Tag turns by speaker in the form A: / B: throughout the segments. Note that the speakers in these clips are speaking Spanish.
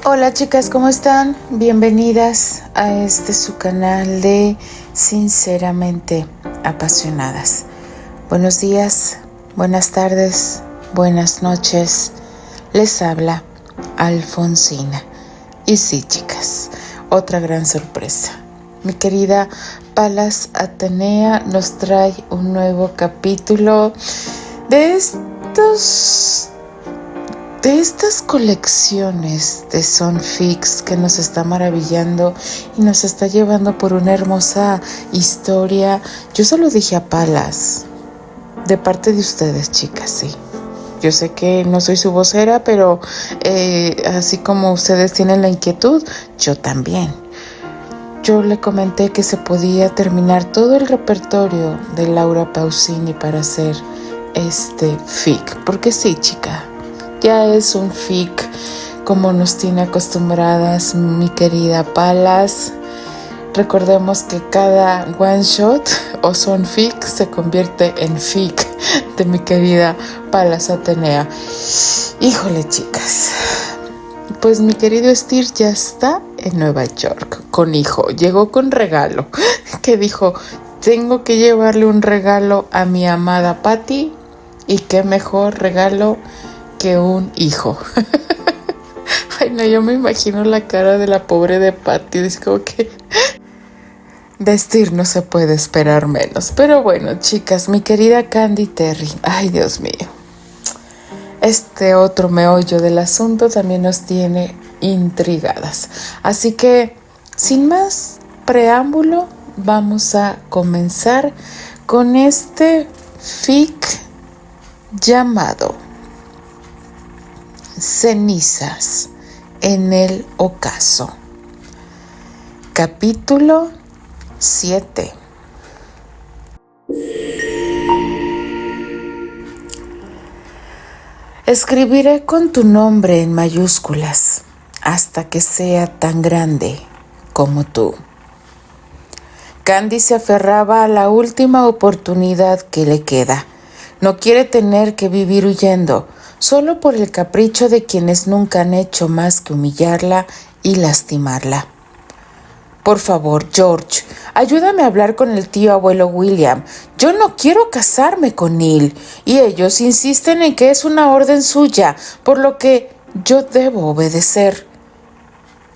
A: Hola chicas, ¿cómo están? Bienvenidas a su canal de Sinceramente Apasionadas. Buenos días, buenas tardes, buenas noches. Les habla Alfonsina. Y sí, chicas, otra gran sorpresa. Mi querida Palas Atenea nos trae un nuevo capítulo de estas colecciones de Sonfics que nos está maravillando y nos está llevando por una hermosa historia. Yo se lo dije a Palas, de parte de ustedes, chicas, sí. Yo sé que no soy su vocera, pero así como ustedes tienen la inquietud, yo también. Yo le comenté que se podía terminar todo el repertorio de Laura Pausini para hacer este fic, porque sí, chica. Ya es un fic como nos tiene acostumbradas mi querida Palas. Recordemos que cada one shot o son fic se convierte en fic de mi querida Palas Atenea. Híjole, chicas. Pues mi querido Steer ya está en Nueva York con hijo. Llegó con regalo que dijo, tengo que llevarle un regalo a mi amada Patty. Y qué mejor regalo que un hijo. Ay, no, yo me imagino la cara de la pobre de Patty. Es como que vestir no se puede esperar menos. Pero bueno, chicas, mi querida Candy Terry. Ay, Dios mío. Este otro meollo del asunto también nos tiene intrigadas. Así que, sin más preámbulo, vamos a comenzar con este fic llamado Cenizas en el ocaso. Capítulo 7. Escribiré con tu nombre en mayúsculas hasta que sea tan grande como tú. Candy se aferraba a la última oportunidad que le queda. No quiere tener que vivir huyendo, solo por el capricho de quienes nunca han hecho más que humillarla y lastimarla. Por favor, George, ayúdame a hablar con el tío abuelo William. Yo no quiero casarme con Neil, y ellos insisten en que es una orden suya, por lo que yo debo obedecer.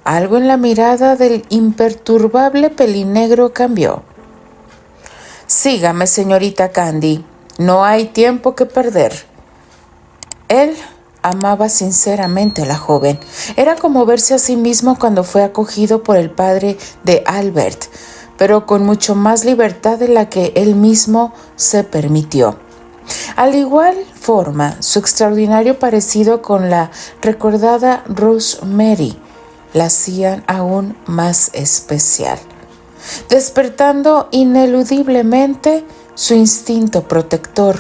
A: Algo en la mirada del imperturbable pelinegro cambió. Sígame, señorita Candy. No hay tiempo que perder. Él amaba sinceramente a la joven. Era como verse a sí mismo cuando fue acogido por el padre de Albert, pero con mucho más libertad de la que él mismo se permitió. Al igual forma, su extraordinario parecido con la recordada Rosemary la hacían aún más especial, despertando ineludiblemente su instinto protector.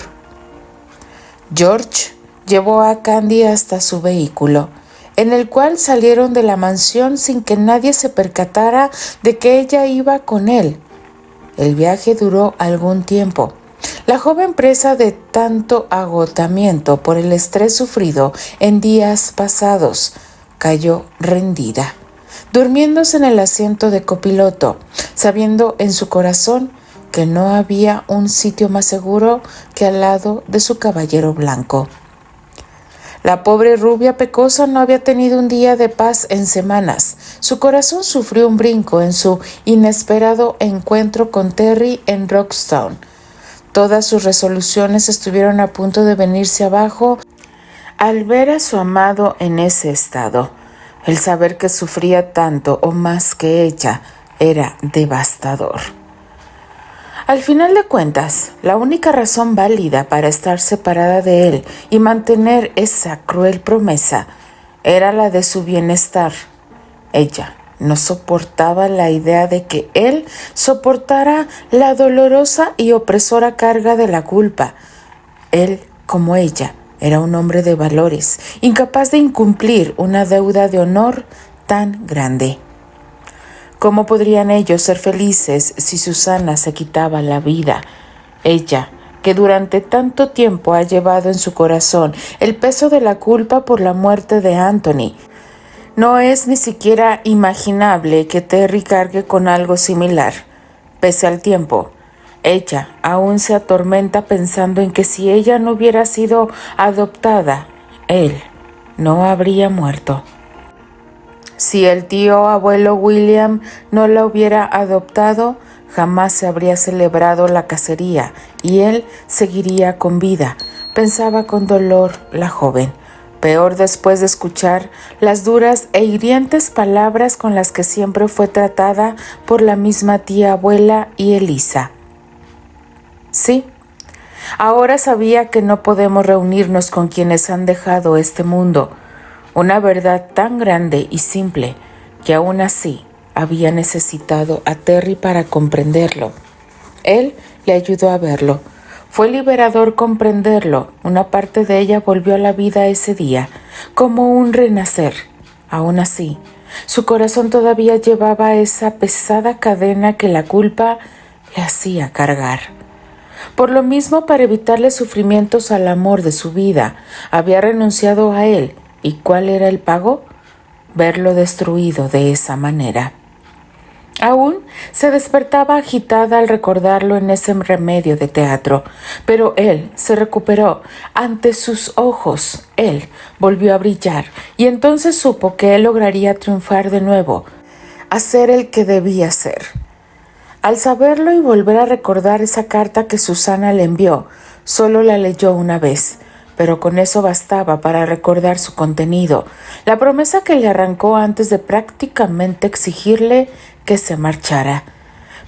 A: George llevó a Candy hasta su vehículo, en el cual salieron de la mansión sin que nadie se percatara de que ella iba con él. El viaje duró algún tiempo. La joven, presa de tanto agotamiento por el estrés sufrido en días pasados, cayó rendida, durmiéndose en el asiento de copiloto, sabiendo en su corazón que no había un sitio más seguro que al lado de su caballero blanco. La pobre rubia pecosa no había tenido un día de paz en semanas. Su corazón sufrió un brinco en su inesperado encuentro con Terry en Rockstown. Todas sus resoluciones estuvieron a punto de venirse abajo al ver a su amado en ese estado. El saber que sufría tanto o más que ella era devastador. Al final de cuentas, la única razón válida para estar separada de él y mantener esa cruel promesa era la de su bienestar. Ella no soportaba la idea de que él soportara la dolorosa y opresora carga de la culpa. Él, como ella, era un hombre de valores, incapaz de incumplir una deuda de honor tan grande. ¿Cómo podrían ellos ser felices si Susana se quitaba la vida? Ella, que durante tanto tiempo ha llevado en su corazón el peso de la culpa por la muerte de Anthony, No es ni siquiera imaginable que Terry cargue con algo similar. Pese al tiempo, ella aún se atormenta pensando en que si ella no hubiera sido adoptada, él no habría muerto. Si el tío abuelo William no la hubiera adoptado, jamás se habría celebrado la cacería y él seguiría con vida, pensaba con dolor la joven. Peor después de escuchar las duras e hirientes palabras con las que siempre fue tratada por la misma tía abuela y Elisa. Sí, ahora sabía que no podemos reunirnos con quienes han dejado este mundo, una verdad tan grande y simple que aún así había necesitado a Terry para comprenderlo. Él le ayudó a verlo. Fue liberador comprenderlo. Una parte de ella volvió a la vida ese día, como un renacer. Aún así, su corazón todavía llevaba esa pesada cadena que la culpa le hacía cargar. Por lo mismo, para evitarle sufrimientos al amor de su vida, había renunciado a él. ¿Y cuál era el pago? Verlo destruido de esa manera. Aún se despertaba agitada al recordarlo en ese remedio de teatro, pero él se recuperó ante sus ojos. Él volvió a brillar y entonces supo que él lograría triunfar de nuevo, a ser el que debía ser. Al saberlo y volver a recordar esa carta que Susana le envió, solo la leyó una vez, pero con eso bastaba para recordar su contenido, la promesa que le arrancó antes de prácticamente exigirle que se marchara,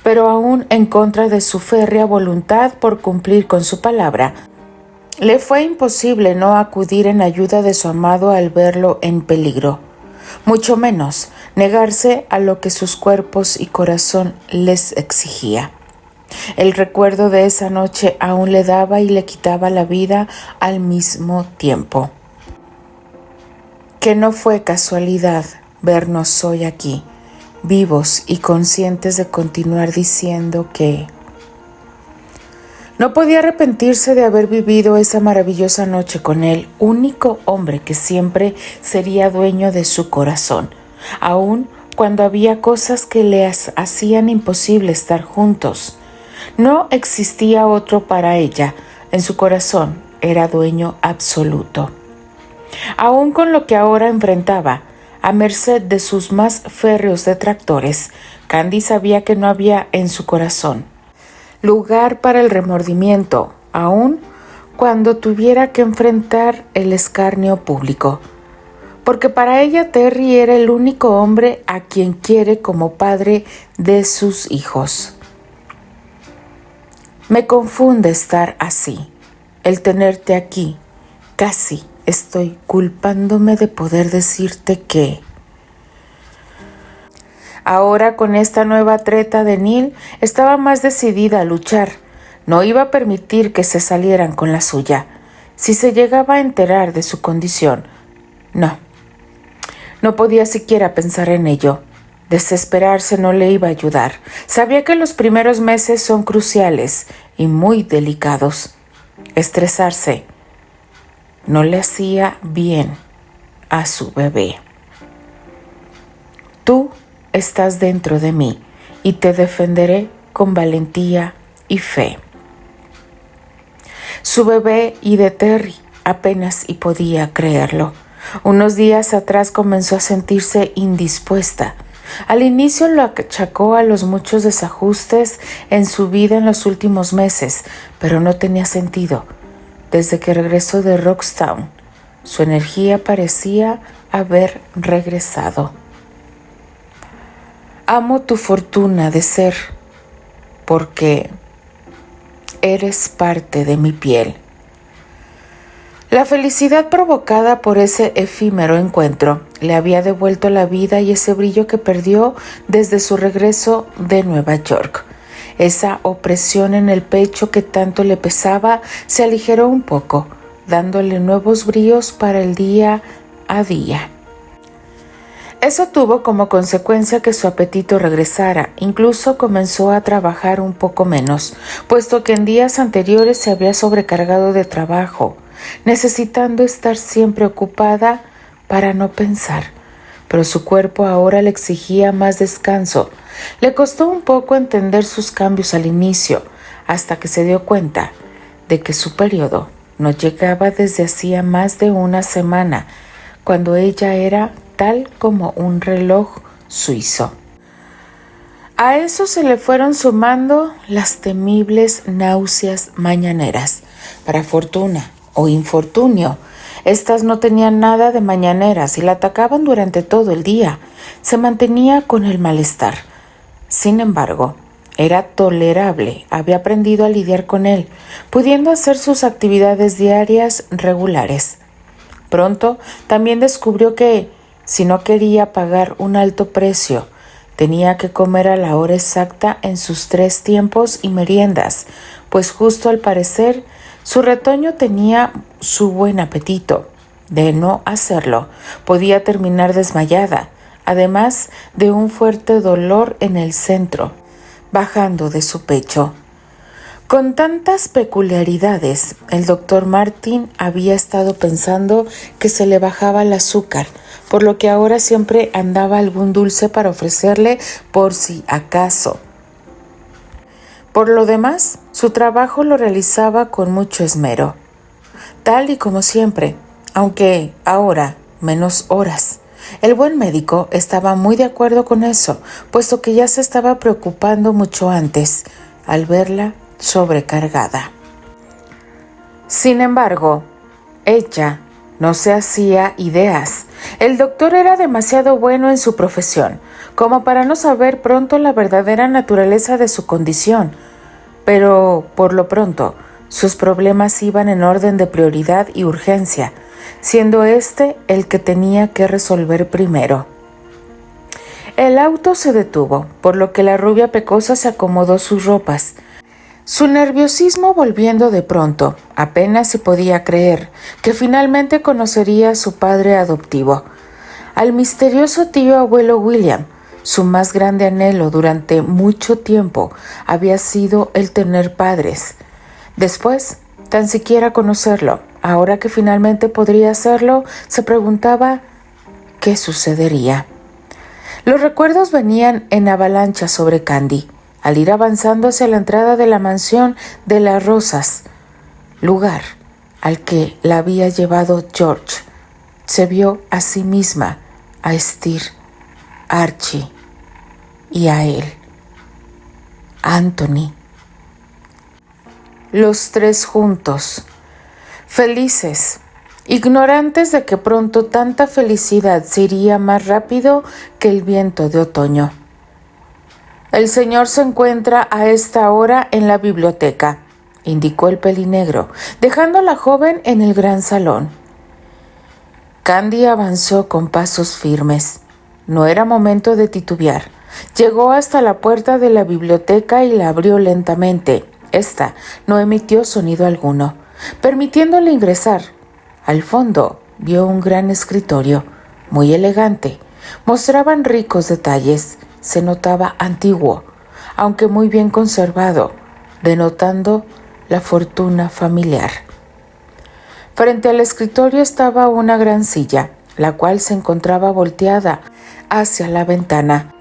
A: pero aún en contra de su férrea voluntad por cumplir con su palabra. Le fue imposible no acudir en ayuda de su amado al verlo en peligro, mucho menos negarse a lo que sus cuerpos y corazón les exigía. El recuerdo de esa noche aún le daba y le quitaba la vida al mismo tiempo. Que no fue casualidad vernos hoy aquí, vivos y conscientes de continuar diciendo que no podía arrepentirse de haber vivido esa maravillosa noche con el único hombre que siempre sería dueño de su corazón, aun cuando había cosas que le hacían imposible estar juntos. No existía otro para ella, en su corazón era dueño absoluto. Aun con lo que ahora enfrentaba, a merced de sus más férreos detractores, Candy sabía que no había en su corazón lugar para el remordimiento, aun cuando tuviera que enfrentar el escarnio público. Porque para ella Terry era el único hombre a quien quiere como padre de sus hijos. Me confunde estar así, el tenerte aquí. Casi estoy culpándome de poder decirte que... Ahora con esta nueva treta de Neil estaba más decidida a luchar. No iba a permitir que se salieran con la suya. Si se llegaba a enterar de su condición, no podía siquiera pensar en ello. Desesperarse no le iba a ayudar. Sabía que los primeros meses son cruciales y muy delicados. Estresarse no le hacía bien a su bebé. Tú estás dentro de mí y te defenderé con valentía y fe. Su bebé y de Terry apenas y podía creerlo. Unos días atrás comenzó a sentirse indispuesta. Al inicio lo achacó a los muchos desajustes en su vida en los últimos meses, pero no tenía sentido. Desde que regresó de Roxtown, su energía parecía haber regresado. Amo tu fortuna de ser, porque eres parte de mi piel. La felicidad provocada por ese efímero encuentro le había devuelto la vida y ese brillo que perdió desde su regreso de Nueva York. Esa opresión en el pecho que tanto le pesaba se aligeró un poco, dándole nuevos bríos para el día a día. Eso tuvo como consecuencia que su apetito regresara, incluso comenzó a trabajar un poco menos, puesto que en días anteriores se había sobrecargado de trabajo, necesitando estar siempre ocupada para no pensar. pero su cuerpo ahora le exigía más descanso. Le costó un poco entender sus cambios al inicio, hasta que se dio cuenta de que su periodo no llegaba desde hacía más de una semana, cuando ella era tal como un reloj suizo. A eso se le fueron sumando las temibles náuseas mañaneras. Para fortuna o infortunio, estas no tenían nada de mañaneras y la atacaban durante todo el día. Se mantenía con el malestar. Sin embargo, era tolerable, había aprendido a lidiar con él, pudiendo hacer sus actividades diarias regulares. Pronto también descubrió que, si no quería pagar un alto precio, tenía que comer a la hora exacta en sus 3 tiempos y meriendas, pues justo al parecer su retoño tenía su buen apetito. De no hacerlo, podía terminar desmayada, además de un fuerte dolor en el centro, bajando de su pecho. Con tantas peculiaridades, el doctor Martin había estado pensando que se le bajaba el azúcar, por lo que ahora siempre andaba algún dulce para ofrecerle por si acaso. Por lo demás, su trabajo lo realizaba con mucho esmero, tal y como siempre, aunque ahora menos horas. El buen médico estaba muy de acuerdo con eso, puesto que ya se estaba preocupando mucho antes, al verla sobrecargada. Sin embargo, ella no se hacía ideas. El doctor era demasiado bueno en su profesión como para no saber pronto la verdadera naturaleza de su condición, pero por lo pronto sus problemas iban en orden de prioridad y urgencia, siendo este el que tenía que resolver primero. El auto se detuvo, por lo que la rubia pecosa se acomodó sus ropas. Su nerviosismo volviendo de pronto, apenas se podía creer que finalmente conocería a su padre adoptivo, al misterioso tío abuelo William. Su más grande anhelo durante mucho tiempo había sido el tener padres. Después, tan siquiera conocerlo. Ahora que finalmente podría hacerlo, se preguntaba qué sucedería. Los recuerdos venían en avalancha sobre Candy, al ir avanzando hacia la entrada de la mansión de las Rosas, lugar al que la había llevado George. Se vio a sí misma, a Esther, a Archie y a él, Anthony. Los 3 juntos, felices, ignorantes de que pronto tanta felicidad se iría más rápido que el viento de otoño. El señor se encuentra a esta hora en la biblioteca, indicó el pelinegro, dejando a la joven en el gran salón. Candy avanzó con pasos firmes. No era momento de titubear. Llegó hasta la puerta de la biblioteca y la abrió lentamente. Esta no emitió sonido alguno, permitiéndole ingresar. Al fondo vio un gran escritorio, muy elegante. Mostraban ricos detalles. Se notaba antiguo, aunque muy bien conservado, denotando la fortuna familiar. Frente al escritorio estaba una gran silla, la cual se encontraba volteada hacia la ventana,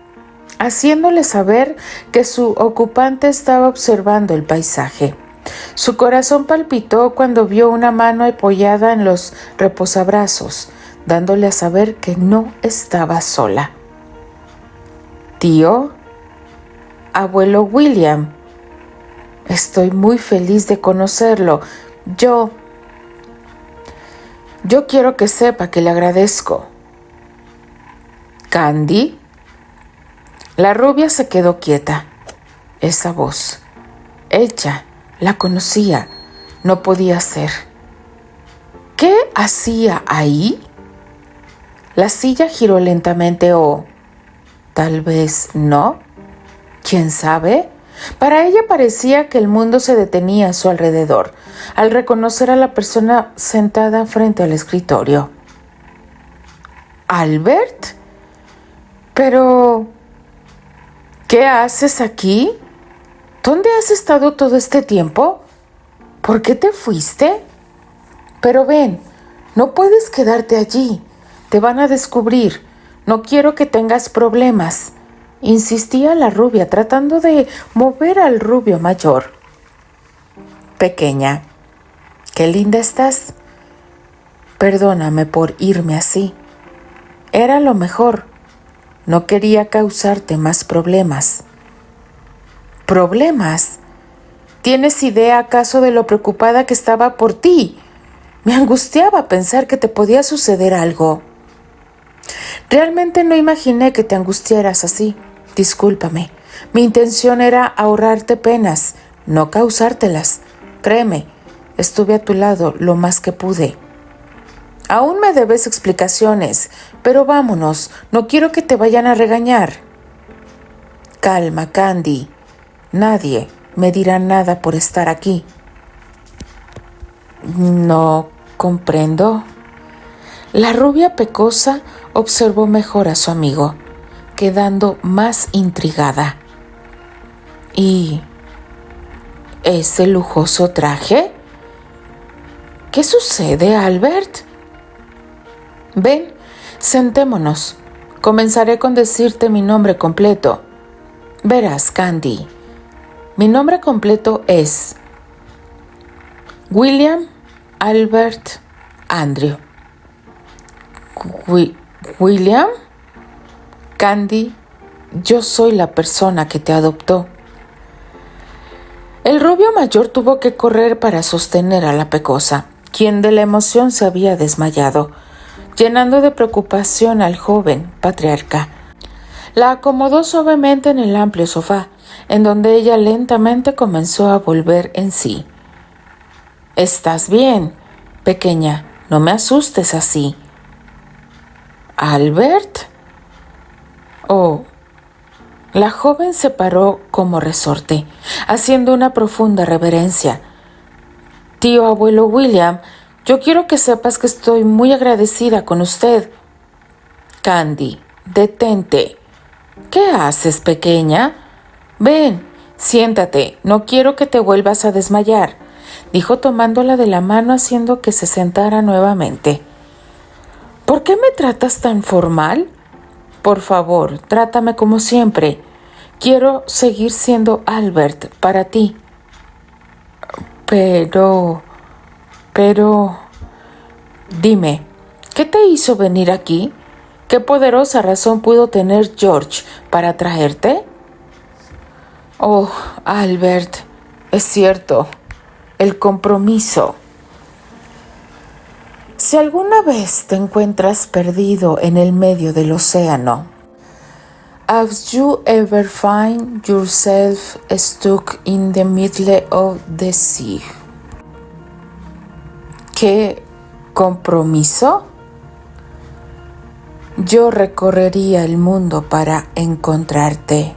A: haciéndole saber que su ocupante estaba observando el paisaje. Su corazón palpitó cuando vio una mano apoyada en los reposabrazos, dándole a saber que no estaba sola. Tío, abuelo William, estoy muy feliz de conocerlo. Yo quiero que sepa que le agradezco. ¿Candy? La rubia se quedó quieta. Esa voz, ella la conocía, no podía ser. ¿Qué hacía ahí? La silla giró lentamente o tal vez no. ¿Quién sabe? Para ella parecía que el mundo se detenía a su alrededor al reconocer a la persona sentada frente al escritorio. ¿Albert? Pero, ¿qué haces aquí? ¿Dónde has estado todo este tiempo? ¿Por qué te fuiste? Pero ven, no puedes quedarte allí. Te van a descubrir. No quiero que tengas problemas, insistía la rubia, tratando de mover al rubio mayor. Pequeña, qué linda estás. Perdóname por irme así. Era lo mejor. No quería causarte más problemas. ¿Problemas? ¿Tienes idea acaso de lo preocupada que estaba por ti? Me angustiaba pensar que te podía suceder algo. Realmente no imaginé que te angustiaras así. Discúlpame. Mi intención era ahorrarte penas, no causártelas. Créeme, estuve a tu lado lo más que pude. Aún me debes explicaciones, pero vámonos, no quiero que te vayan a regañar. Calma, Candy. Nadie me dirá nada por estar aquí. No comprendo. La rubia pecosa observó mejor a su amigo, quedando más intrigada. ¿Y ese lujoso traje? ¿Qué sucede, Albert? Ven, sentémonos. Comenzaré con decirte mi nombre completo. Verás, Candy, mi nombre completo es William Albert Andrew. ¿William? Candy, yo soy la persona que te adoptó. El rubio mayor tuvo que correr para sostener a la pecosa, quien de la emoción se había desmayado, llenando de preocupación al joven patriarca. La acomodó suavemente en el amplio sofá, en donde ella lentamente comenzó a volver en sí. ¿Estás bien, pequeña? No me asustes así. ¿Albert? Oh. La joven se paró como resorte, haciendo una profunda reverencia. Tío abuelo William, yo quiero que sepas que estoy muy agradecida con usted. Candy, detente. ¿Qué haces, pequeña? Ven, siéntate, no quiero que te vuelvas a desmayar, dijo tomándola de la mano haciendo que se sentara nuevamente. ¿Por qué me tratas tan formal? Por favor, trátame como siempre. Quiero seguir siendo Albert para ti. Pero, dime, ¿qué te hizo venir aquí? ¿Qué poderosa razón pudo tener George para traerte? Oh, Albert, es cierto, el compromiso. Si alguna vez te encuentras perdido en el medio del océano, have you ever find yourself stuck in the middle of the sea? ¿Qué compromiso? Yo recorrería el mundo para encontrarte.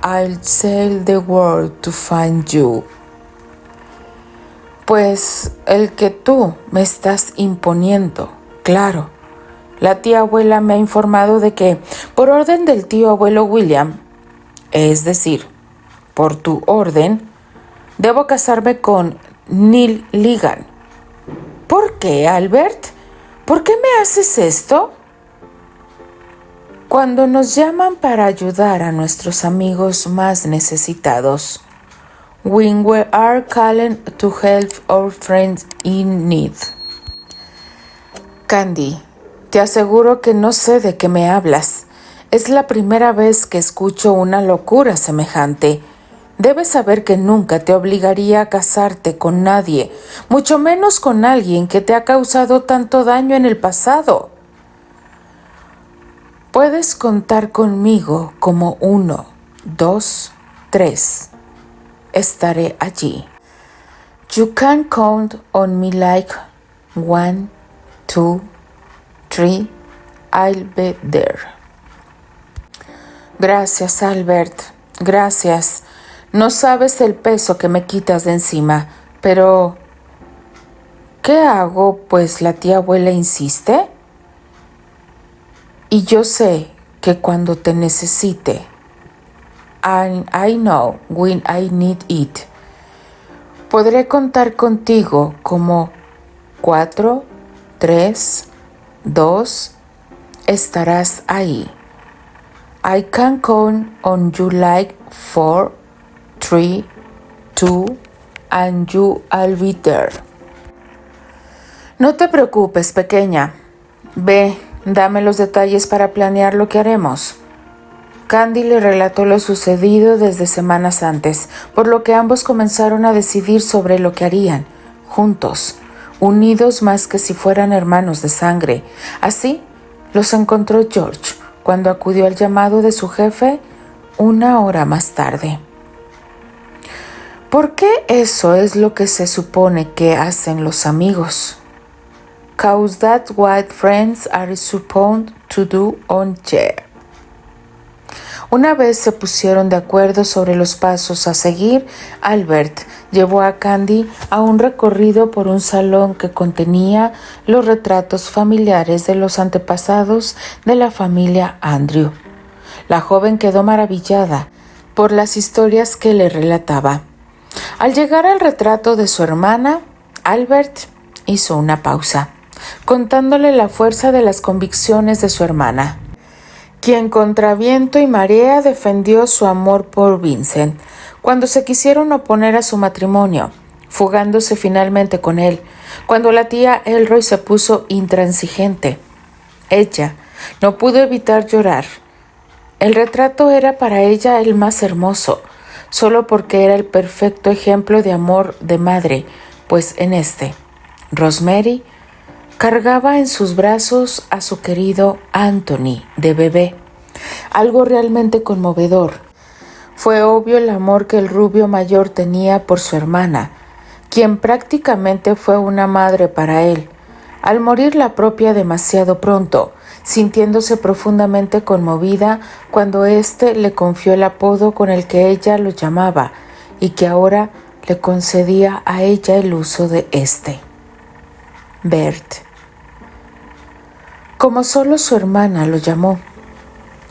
A: I'll sail the world to find you. Pues el que tú me estás imponiendo, claro. La tía abuela me ha informado de que, por orden del tío abuelo William, es decir, por tu orden, debo casarme con Neil Ligan. ¿Por qué, Albert? ¿Por qué me haces esto? Cuando nos llaman para ayudar a nuestros amigos más necesitados, when we are calling to help our friends in need. Candy, te aseguro que no sé de qué me hablas. Es la primera vez que escucho una locura semejante. Debes saber que nunca te obligaría a casarte con nadie, mucho menos con alguien que te ha causado tanto daño en el pasado. Puedes contar conmigo como 1, 2, 3. Estaré allí. You can count on me like 1, 2, 3. I'll be there. Gracias, Albert. Gracias. No sabes el peso que me quitas de encima, pero ¿qué hago? Pues la tía abuela insiste. Y yo sé que cuando te necesite, I know when I need it, podré contar contigo como 4, 3, 2, estarás ahí. I can count on you like 4, 3, 2, and I'll be there. No te preocupes, pequeña. Ve, dame los detalles para planear lo que haremos. Candy le relató lo sucedido desde semanas antes, por lo que ambos comenzaron a decidir sobre lo que harían, juntos, unidos más que si fueran hermanos de sangre. Así los encontró George cuando acudió al llamado de su jefe 1 hora más tarde. ¿Por qué eso es lo que se supone que hacen los amigos? Cause that's what friends are supposed to do on yeah. Una vez se pusieron de acuerdo sobre los pasos a seguir, Albert llevó a Candy a un recorrido por un salón que contenía los retratos familiares de los antepasados de la familia Andrew. La joven quedó maravillada por las historias que le relataba. Al llegar al retrato de su hermana, Albert hizo una pausa, contándole la fuerza de las convicciones de su hermana, quien contra viento y marea defendió su amor por Vincent cuando se quisieron oponer a su matrimonio, fugándose finalmente con él, cuando la tía Elroy se puso intransigente. Ella no pudo evitar llorar. El retrato era para ella el más hermoso, solo porque era el perfecto ejemplo de amor de madre, pues en este, Rosemary cargaba en sus brazos a su querido Anthony de bebé, algo realmente conmovedor. Fue obvio el amor que el rubio mayor tenía por su hermana, quien prácticamente fue una madre para él, al morir la propia demasiado pronto, sintiéndose profundamente conmovida cuando éste le confió el apodo con el que ella lo llamaba y que ahora le concedía a ella el uso de este. Bert. Como solo su hermana lo llamó.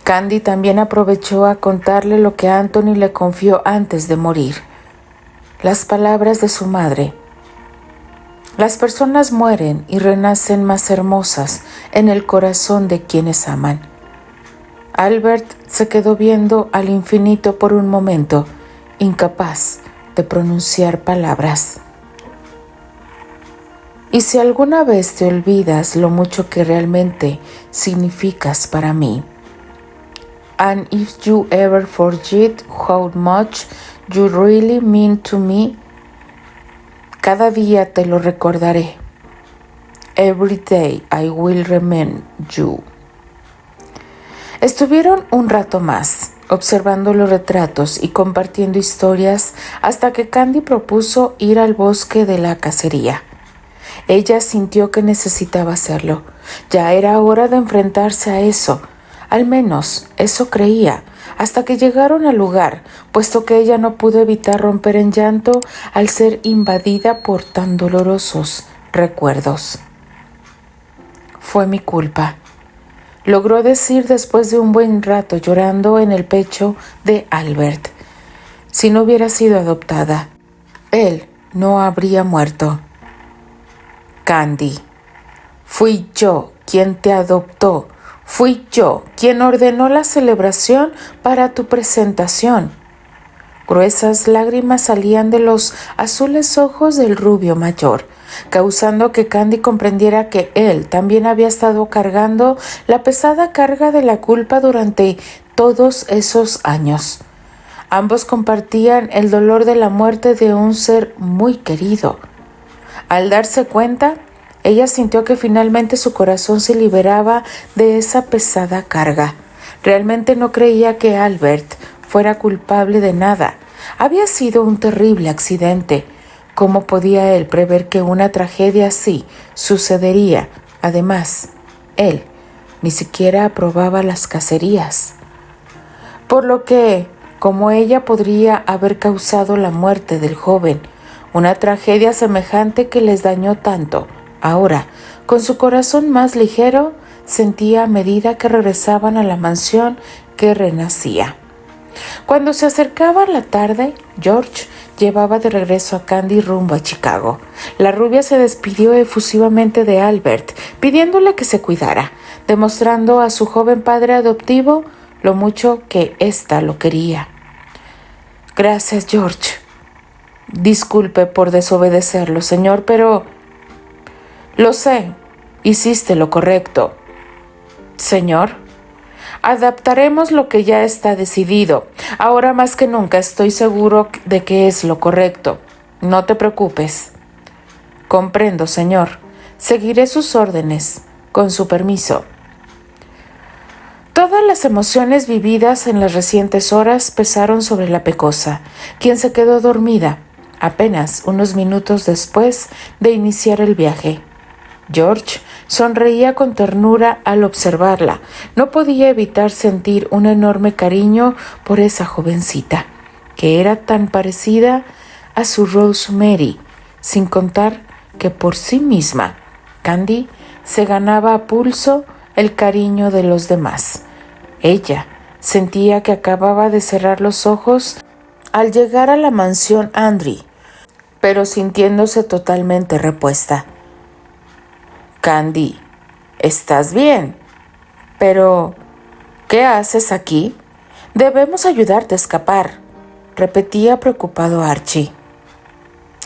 A: Candy también aprovechó a contarle lo que Anthony le confió antes de morir. Las palabras de su madre. Las personas mueren y renacen más hermosas en el corazón de quienes aman. Albert se quedó viendo al infinito por un momento, incapaz de pronunciar palabras. Y si alguna vez te olvidas lo mucho que realmente significas para mí, and if you ever forget how much you really mean to me, cada día te lo recordaré. Every day I will remember you. Estuvieron un rato más, observando los retratos y compartiendo historias hasta que Candy propuso ir al bosque de la cacería. Ella sintió que necesitaba hacerlo. Ya era hora de enfrentarse a eso. Al menos eso creía, hasta que llegaron al lugar, puesto que ella no pudo evitar romper en llanto al ser invadida por tan dolorosos recuerdos. Fue mi culpa, logró decir después de un buen rato llorando en el pecho de Albert. Si no hubiera sido adoptada, él no habría muerto. Candy, fui yo quien te adoptó. Fui yo quien ordenó la celebración para tu presentación. Gruesas lágrimas salían de los azules ojos del rubio mayor, causando que Candy comprendiera que él también había estado cargando la pesada carga de la culpa durante todos esos años. Ambos compartían el dolor de la muerte de un ser muy querido. Al darse cuenta, ella sintió que finalmente su corazón se liberaba de esa pesada carga. Realmente no creía que Albert fuera culpable de nada. Había sido un terrible accidente. ¿Cómo podía él prever que una tragedia así sucedería? Además, él ni siquiera aprobaba las cacerías. Por lo que, como ella podría haber causado la muerte del joven, una tragedia semejante que les dañó tanto. Ahora, con su corazón más ligero, sentía a medida que regresaban a la mansión que renacía. Cuando se acercaba la tarde, George llevaba de regreso a Candy rumbo a Chicago. La rubia se despidió efusivamente de Albert, pidiéndole que se cuidara. demostrando a su joven padre adoptivo lo mucho que ésta lo quería. Gracias, George. Disculpe por desobedecerlo, señor, pero... Lo sé, hiciste lo correcto. Señor, adaptaremos lo que ya está decidido. Ahora más que nunca estoy seguro de que es lo correcto. No te preocupes. Comprendo, señor. Seguiré sus órdenes. Con su permiso. Todas las emociones vividas en las recientes horas pesaron sobre la pecosa, quien se quedó dormida apenas unos minutos después de iniciar el viaje. George sonreía con ternura al observarla. No podía evitar sentir un enorme cariño por esa jovencita, que era tan parecida a su Rosemary, sin contar que por sí misma, Candy se ganaba a pulso el cariño de los demás. Ella sentía que acababa de cerrar los ojos al llegar a la mansión Andrew, pero sintiéndose totalmente repuesta. Candy, ¿estás bien? Pero, ¿qué haces aquí? Debemos ayudarte a escapar, repetía preocupado Archie.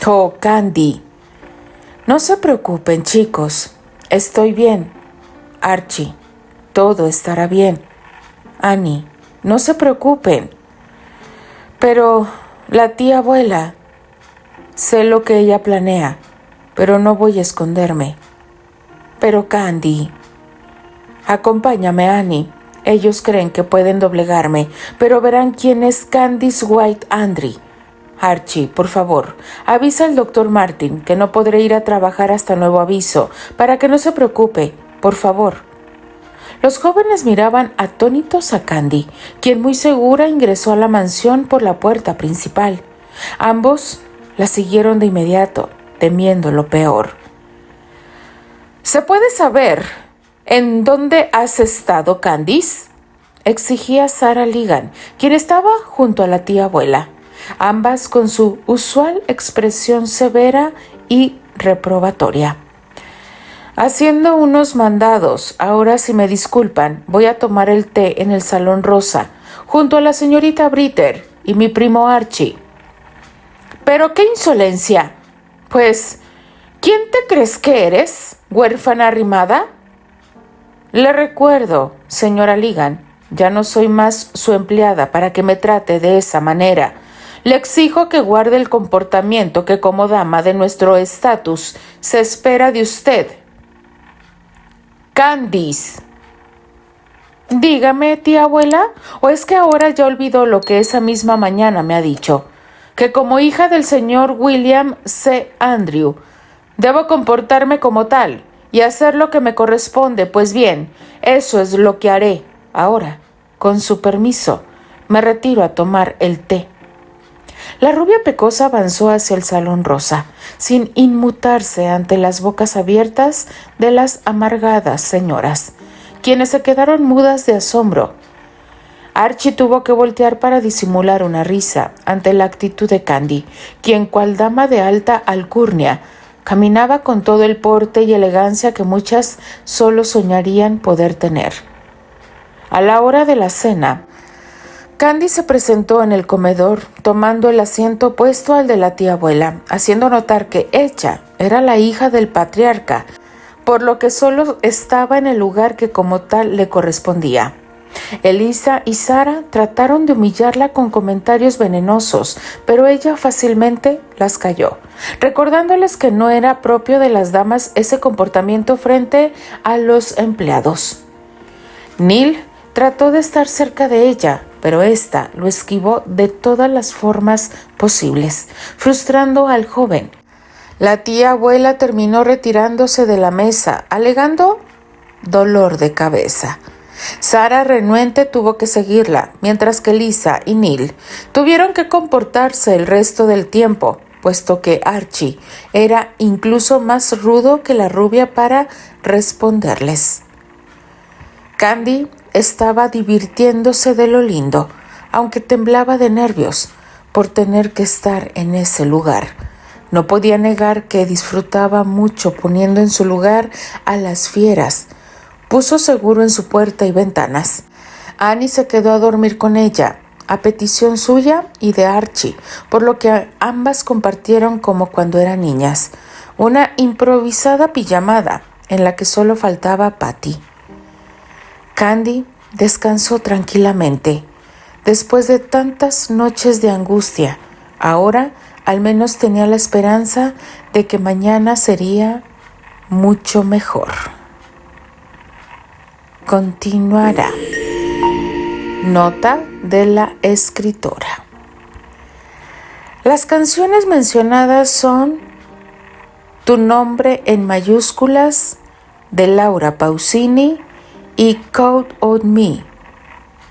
A: Oh, Candy. No se preocupen, chicos. Estoy bien. Archie, todo estará bien. Annie, no se preocupen. Pero la tía abuela... Sé lo que ella planea, pero no voy a esconderme. Pero Candy... Acompáñame, Annie. Ellos creen que pueden doblegarme, pero verán quién es Candice White Andrew. Archie, por favor, avisa al doctor Martin que no podré ir a trabajar hasta nuevo aviso, para que no se preocupe, por favor. Los jóvenes miraban atónitos a Candy, quien muy segura ingresó a la mansión por la puerta principal. Ambos la siguieron de inmediato, temiendo lo peor. ¿Se puede saber en dónde has estado, Candice?, exigía Sarah Ligan, quien estaba junto a la tía abuela, ambas con su usual expresión severa y reprobatoria. Haciendo unos mandados. Ahora, si me disculpan, voy a tomar el té en el Salón Rosa, junto a la señorita Britter y mi primo Archie. ¿Pero qué insolencia? Pues, ¿quién te crees que eres, huérfana arrimada? Le recuerdo, señora Ligan, ya no soy más su empleada para que me trate de esa manera. Le exijo que guarde el comportamiento que como dama de nuestro estatus se espera de usted. Candice. Dígame, tía abuela, ¿o es que ahora ya olvidó lo que esa misma mañana me ha dicho? Que como hija del señor William C. Andrew, debo comportarme como tal y hacer lo que me corresponde. Pues bien, eso es lo que haré. Ahora, con su permiso, me retiro a tomar el té. La rubia pecosa avanzó hacia el Salón Rosa, sin inmutarse ante las bocas abiertas de las amargadas señoras, quienes se quedaron mudas de asombro. Archie tuvo que voltear para disimular una risa ante la actitud de Candy, quien, cual dama de alta alcurnia, caminaba con todo el porte y elegancia que muchas solo soñarían poder tener. A la hora de la cena, Candy se presentó en el comedor, tomando el asiento opuesto al de la tía abuela, haciendo notar que ella era la hija del patriarca, por lo que solo estaba en el lugar que como tal le correspondía. Elisa y Sara trataron de humillarla con comentarios venenosos, pero ella fácilmente las calló, recordándoles que no era propio de las damas ese comportamiento frente a los empleados. Neil trató de estar cerca de ella, pero ésta lo esquivó de todas las formas posibles, frustrando al joven. La tía abuela terminó retirándose de la mesa, alegando dolor de cabeza. Sara, renuente, tuvo que seguirla, mientras que Lisa y Neil tuvieron que comportarse el resto del tiempo, puesto que Archie era incluso más rudo que la rubia para responderles. Candy estaba divirtiéndose de lo lindo, aunque temblaba de nervios por tener que estar en ese lugar. No podía negar que disfrutaba mucho poniendo en su lugar a las fieras, Puso seguro en su puerta y ventanas. Annie se quedó a dormir con ella, a petición suya y de Archie, por lo que ambas compartieron como cuando eran niñas, una improvisada pijamada en la que solo faltaba Patty. Candy descansó tranquilamente. Después de tantas noches de angustia, ahora al menos tenía la esperanza de que mañana sería mucho mejor. Continuará. Nota de la escritora. Las canciones mencionadas son Tu nombre en mayúsculas de Laura Pausini y Count on Me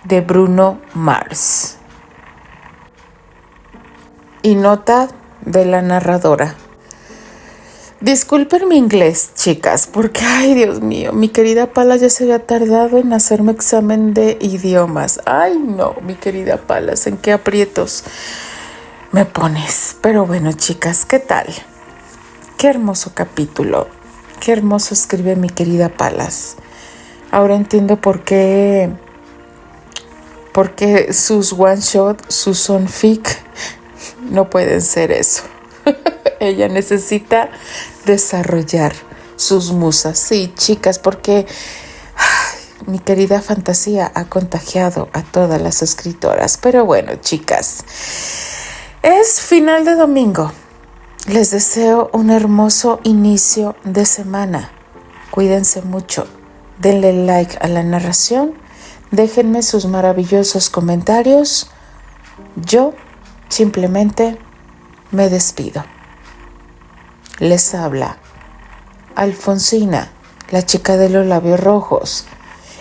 A: de Bruno Mars. Y nota de la narradora. Disculpen mi inglés, chicas, porque, ay, Dios mío, mi querida Palas ya se había tardado en hacerme examen de idiomas. Ay, no, mi querida Palas, ¿en qué aprietos me pones? Pero bueno, chicas, ¿qué tal? Qué hermoso capítulo, qué hermoso escribe mi querida Palas. Ahora entiendo por qué sus one shot, sus fanfic, no pueden ser eso. Ella necesita desarrollar sus musas. Sí, chicas, porque mi querida fantasía ha contagiado a todas las escritoras. Pero bueno, chicas, es final de domingo. Les deseo un hermoso inicio de semana. Cuídense mucho. Denle like a la narración. Déjenme sus maravillosos comentarios. Yo simplemente me despido. Les habla Alfonsina, la chica de los labios rojos,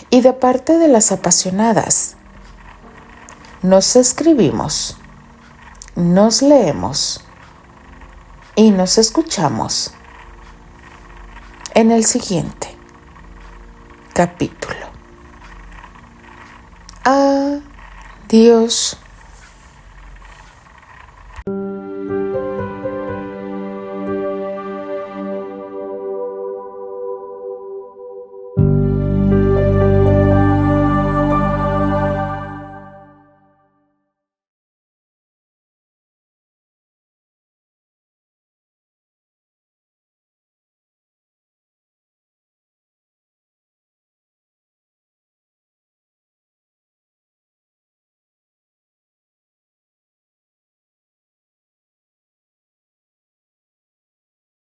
A: y de parte de las apasionadas, nos escribimos, nos leemos y nos escuchamos en el siguiente capítulo. Adiós.